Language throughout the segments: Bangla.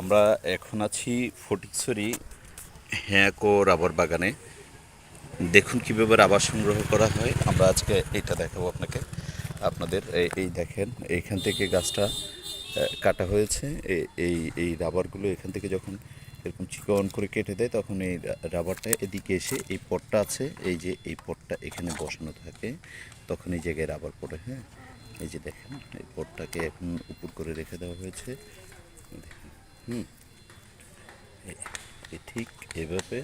আমরা এখন আছি ফটিকছড়ি হ্যাঁকো রাবার বাগানে। দেখুন কীভাবে রাবার সংগ্রহ করা হয়। আমরা আজকে এটা দেখাবো আপনাদের। এই দেখেন, এইখান থেকে গাছটা কাটা হয়েছে। এই রাবারগুলো এখান থেকে যখন এরকম চিকন করে কেটে দেয়, তখন এই রাবারটা এদিকে এসে এই পটটা আছে, এই যে এই পটটা এখানে বসানো থাকে, তখন এই জায়গায় রাবার পড়ে। হ্যাঁ, এই যে দেখেন, এই পটটাকে এখন উপর করে রেখে দেওয়া হয়েছে। হুম, ঠিক এভাবে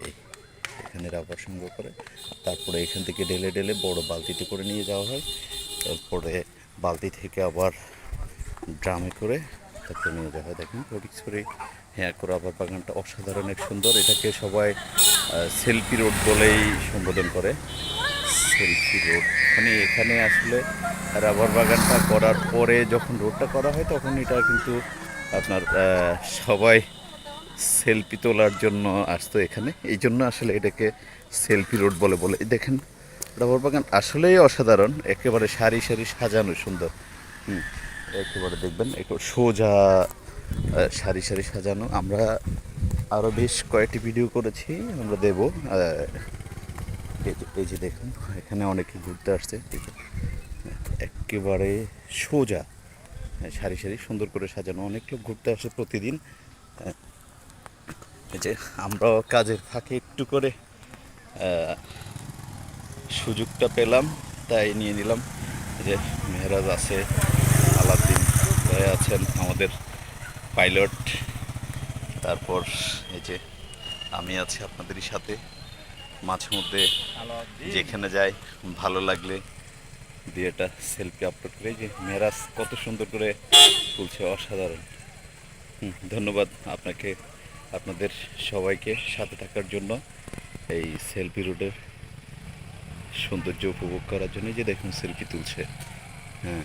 এই এখানে রাবার সংগ্রহ করে, তারপরে এখান থেকে ঢেলে ঢেলে বড় বালতিতে করে নিয়ে যাওয়া হয়। তারপরে বালতি থেকে আবার ড্রামে করে তারপরে নিয়ে যাওয়া হয়। দেখেন ফটিকছড়ি হ্যাঁ রাবার বাগানটা অসাধারণ এক সুন্দর। এটাকে সবাই সেলফি রোড বলেই সম্বোধন করে। সেলফি রোড মানে এখানে আসলে রাবার বাগানটা করার পরে যখন রোডটা করা হয়, তখন এটা কিন্তু আপনার সবাই সেলফি তোলার জন্য আসতো এখানে। এই জন্য আসলে এটাকে সেলফি রোড বলে বলে দেখেন, রাবার বাগান আসলেই অসাধারণ, একেবারে সারি সারি সাজানো সুন্দর। একেবারে দেখবেন একটু সোজা সারি সারি সাজানো। আমরা আরও বেশ কয়েকটি ভিডিও করেছি, আমরা দেব। এই যে দেখুন, এখানে অনেকে ঘুরতে আসছে। একেবারে সোজা সারি সারি সুন্দর করে সাজানো, অনেক লোক ঘুরতে আসে প্রতিদিন। এই যে আমরাও কাজের ফাঁকে একটু করে সুযোগটা পেলাম, তাই নিয়ে নিলাম। যে মেহরাজ আছে, আলাদ্দিন ভাই আছেন আমাদের পাইলট, তারপর এই যে আমি আছি আপনাদেরই সাথে। মাঝে মধ্যে যেখানে যাই ভালো লাগলে দিয়ে একটা সেলফি আপলোড করে। যে মেহরাজ কত সুন্দর করে তুলছে, অসাধারণ। ধন্যবাদ আপনাকে, আপনাদের সবাইকে সাথে থাকার জন্য, এই সেলফি রোডের সৌন্দর্য উপভোগ করার জন্য। যে দেখুন সেলফি তুলছে। হ্যাঁ।